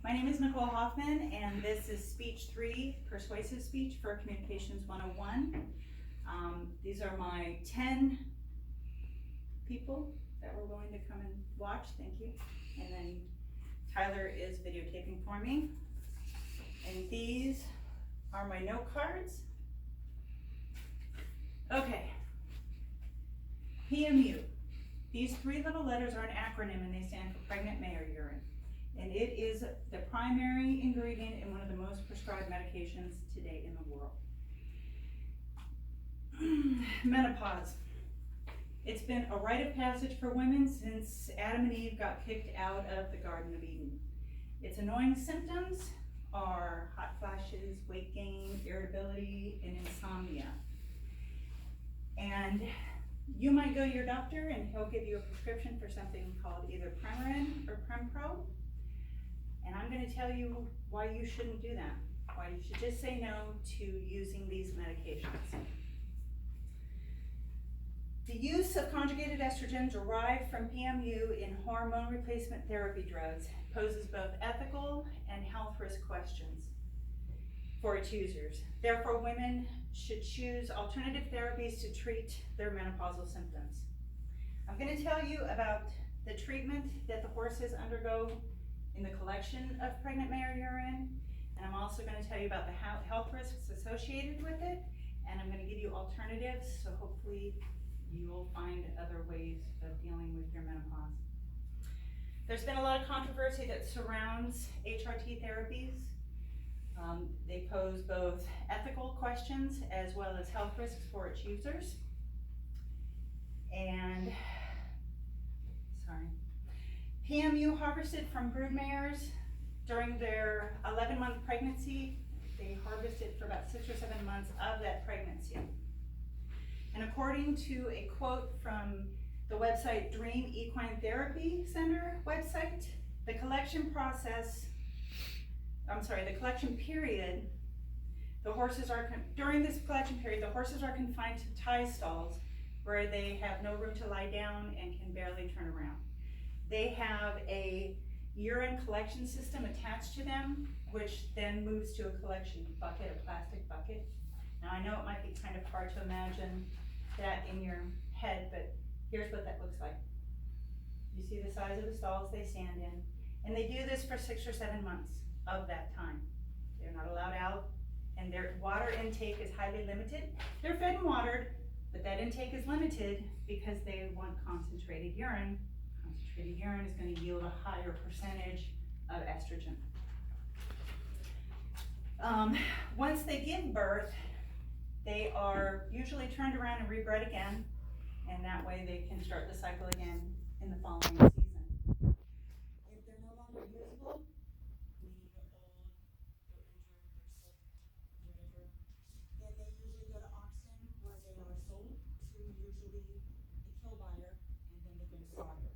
My name is Nicole Hoffman, and this is Speech 3, Persuasive Speech for Communications 101. These are my 10 people that were willing to come and watch, thank you. And then Tyler is videotaping for me. And these are my note cards. Okay, PMU. These three little letters are an acronym and they stand for pregnant mare urine. And it is the primary ingredient in one of the most prescribed medications today in the world. Menopause. It's been a rite of passage for women since Adam and Eve got kicked out of the Garden of Eden. Its annoying symptoms are hot flashes, weight gain, irritability, and insomnia. And you might go to your doctor and he'll give you a prescription for something called either Premarin or Prempro. And I'm going to tell you why you shouldn't do that. Why you should just say no to using these medications. The use of conjugated estrogen derived from PMU in hormone replacement therapy drugs poses both ethical and health risk questions for its users. Therefore, women should choose alternative therapies to treat their menopausal symptoms. I'm going to tell you about the treatment that the horses undergo in the collection of pregnant mare urine, and I'm also going to tell you about the health risks associated with it, and I'm going to give you alternatives, so hopefully you will find other ways of dealing with your menopause. There's been a lot of controversy that surrounds HRT therapies. They pose both ethical questions as well as health risks for its users. And, PMU harvested from brood mares during their 11-month pregnancy. They harvested for about 6 or 7 months of that pregnancy. And according to a quote from the website Dream Equine Therapy Center website, the collection period, during this collection period, the horses are confined to tie stalls where they have no room to lie down and can barely turn around. They have a urine collection system attached to them, which then moves to a collection bucket, a plastic bucket. Now I know it might be kind of hard to imagine that in your head, but here's what that looks like. You see the size of the stalls they stand in, and they do this for 6 or 7 months of that time. They're not allowed out, and their water intake is highly limited. They're fed and watered, but that intake is limited because they want concentrated urine. Concentrated urine is going to yield a higher percentage of estrogen. Once they give birth, they are usually turned around and rebred again, and that way they can start the cycle again in the following season. If they're no longer usable, meaning they're old, they're injured, they're sick, whatever, then they usually go to auction where they are sold to usually a kill buyer, and then they go to slaughter.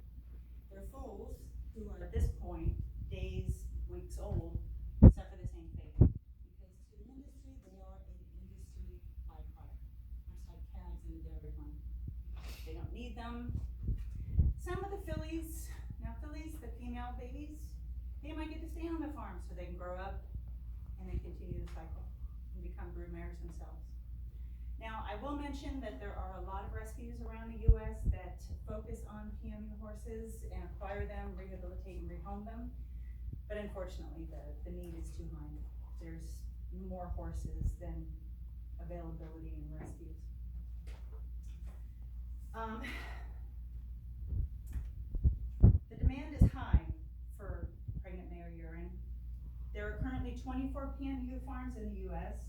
Their foals, who are at this point days, weeks old, suffer the same fate. Because to the industry, they are an industry byproduct, much like calves in a dairy farm. They don't need them. Some of the fillies, the female babies, they might get to stay on the farm so they can grow up and then continue the cycle and become brood mares themselves. Now, I will mention that there are a lot of rescues around the U.S. that focus on PMU horses and acquire them, rehabilitate, and rehome them. But unfortunately, the need is too high. There's more horses than availability in rescues. The demand is high for pregnant mare urine. There are currently 24 PMU farms in the U.S.,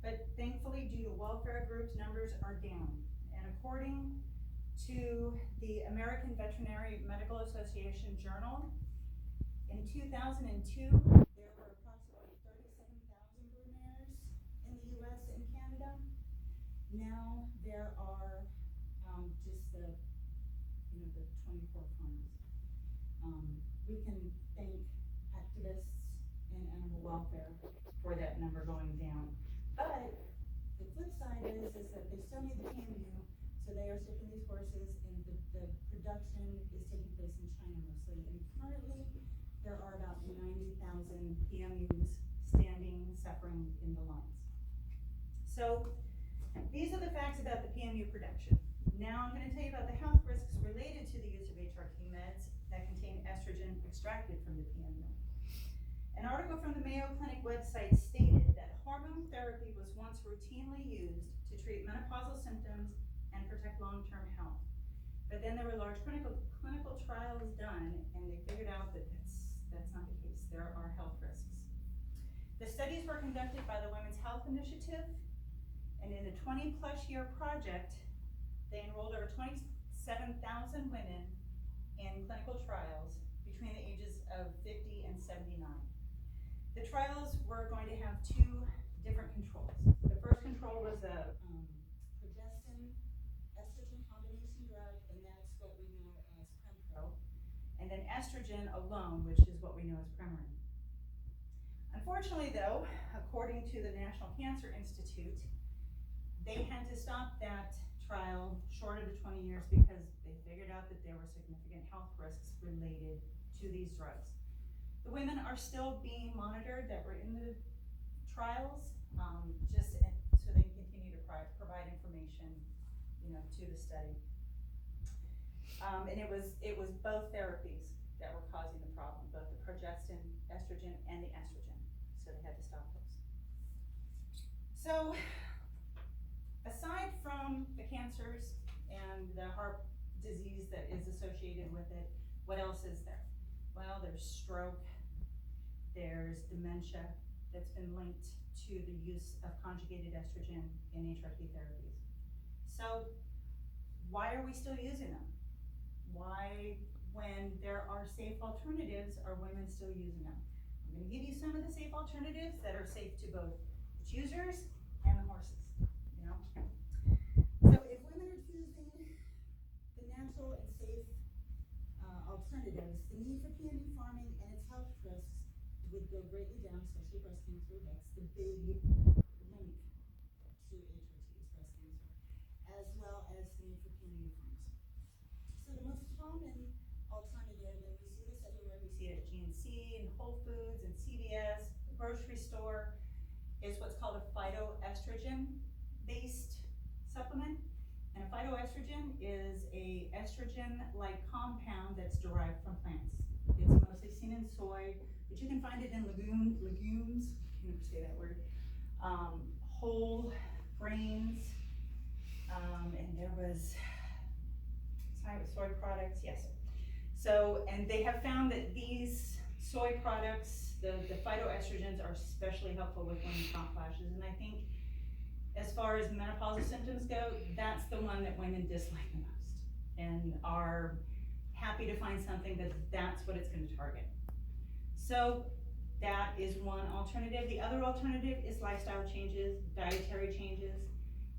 but thankfully, due to welfare groups, numbers are down. And according to the American Veterinary Medical Association Journal, in 2002, there were approximately 37,000 brood mares in the U.S. and Canada. Now there are just the 24 farms. We can thank activists and animal welfare for that number going down. But the flip side is that they still need the PMU, so they are shipping these horses, and the production is taking place in China mostly. And currently, there are about 90,000 So these are the facts about the PMU production. Now I'm going to tell you about the health risks related to the use of HRT meds that contain estrogen extracted from the PMU. An article from the Mayo Clinic website stated that hormone therapy was once routinely used to treat menopausal symptoms and protect long-term health. But then there were large clinical trials done, and they figured out that that's not the case. There are health risks. The studies were conducted by the Women's Health Initiative, and in a 20-plus year project, they enrolled over 27,000 women in clinical trials between the ages of 50 and 79. The trials were going to have two different controls. The first control was a progestin estrogen combination drug, and that's what we know as Prempro, and then estrogen alone, which is what we know as Premarin. Unfortunately, though, according to the National Cancer Institute, they had to stop that trial short of the 20 years because they figured out that there were significant health risks related to these drugs. The women are still being monitored that were in the trials, just so they can continue to provide information, to the study. And it was both therapies that were causing the problem, both the progestin, estrogen, and the estrogen. So they had to stop those. So, aside from the cancers and the heart disease that is associated with it, what else is there? Well, there's stroke, there's dementia that's been linked to the use of conjugated estrogen in HRT therapies. So why are we still using them? Why, when there are safe alternatives, are women still using them? I'm going to give you some of the safe alternatives that are safe to both the choosers and the horses. So if women are choosing the natural and safe alternatives, the need for PMU farming and its health risks would go greatly down, especially breast cancer. That's the big link to HRT, is breast cancer, as well as the need for PMU farms. So the most common alternative, and we see this everywhere, we see it at GNC and Whole Foods and CVS, the grocery store, is what's called a phytoestrogen-based supplement. And a phytoestrogen is a estrogen-like compound that's derived from plants. It's mostly seen in soy, but you can find it in legumes, I can never say that word, whole grains, and there was soy products, yes. So, and they have found that these soy products, the phytoestrogens, are especially helpful with women's hot flashes, and I think as far as menopausal symptoms go, that's the one that women dislike the most and are happy to find something that's what it's going to target. So that is one alternative. The other alternative is lifestyle changes, dietary changes,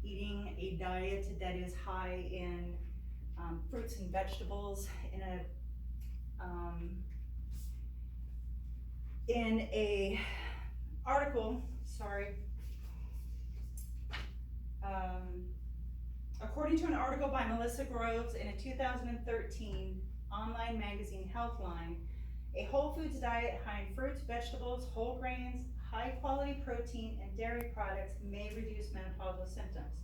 eating a diet that is high in fruits and vegetables, in a article, according to an article by Melissa Groves in a 2013 online magazine Healthline, a whole foods diet high in fruits, vegetables, whole grains, high quality protein, and dairy products may reduce menopausal symptoms.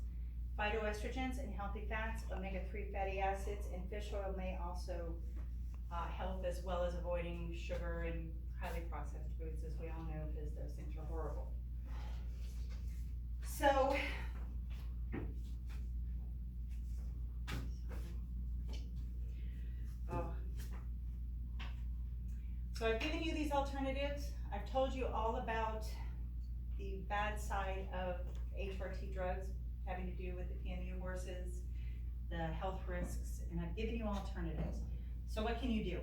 Phytoestrogens and healthy fats, omega-3 fatty acids, and fish oil may also help, as well as avoiding sugar and highly processed foods, as we all know, because those things are horrible. So, So I've given you these alternatives. I've told you all about the bad side of HRT drugs having to do with the PMU horses, the health risks, and I've given you alternatives. So what can you do?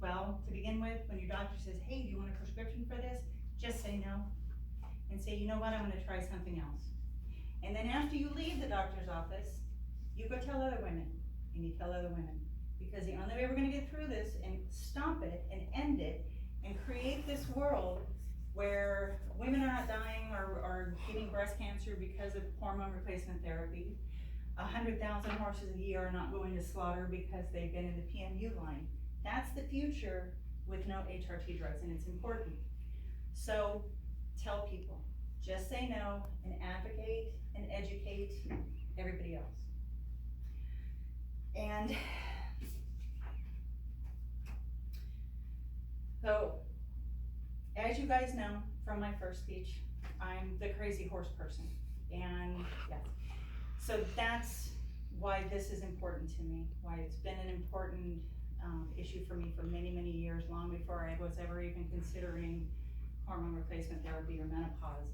Well, to begin with, when your doctor says, hey, do you want a prescription for this? Just say no and say, you know what, I'm gonna try something else. And then after you leave the doctor's office, you go tell other women, and you tell other women. Because the only way we're going to get through this and stop it and end it and create this world where women are not dying or getting breast cancer because of hormone replacement therapy, 100,000 horses a year are not going to slaughter because they've been in the PMU line. That's the future with no HRT drugs, and it's important. So tell people, Just say no and advocate and educate everybody else. And so, as you guys know from my first speech, I'm the crazy horse person. And yes, so that's why this is important to me, why it's been an important issue for me for many, many years, long before I was ever even considering hormone replacement therapy or menopause.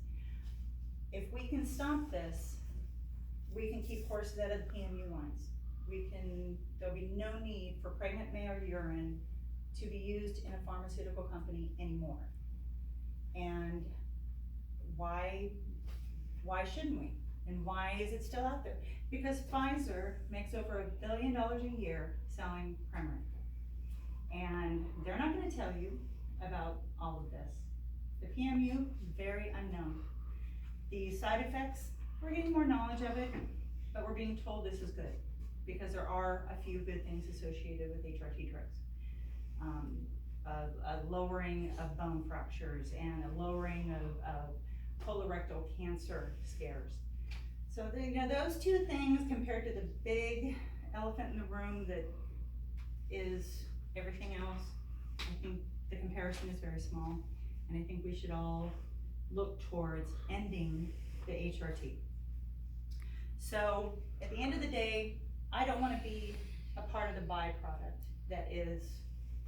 If we can stop this, we can keep horses out of the PMU lines. There'll be no need for pregnant male urine to be used in a pharmaceutical company anymore. And why shouldn't we? And why is it still out there? Because Pfizer makes over $1 billion a year selling Premarin. And they're not gonna tell you about all of this. The PMU, very unknown. The side effects, we're getting more knowledge of it, but we're being told this is good because there are a few good things associated with HRT drugs. A lowering of bone fractures and a lowering of colorectal cancer scares. So those two things compared to the big elephant in the room that is everything else, I think the comparison is very small, and I think we should all look towards ending the HRT. So at the end of the day, I don't want to be a part of the byproduct that is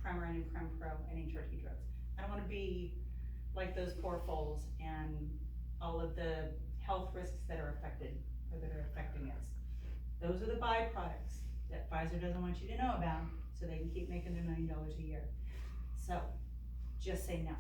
Premarin and Prempro and HRT drugs. I don't want to be like those poor foals and all of the health risks that are affected or that are affecting us. Those are the byproducts that Pfizer doesn't want you to know about so they can keep making their $1 million a year. So just say no.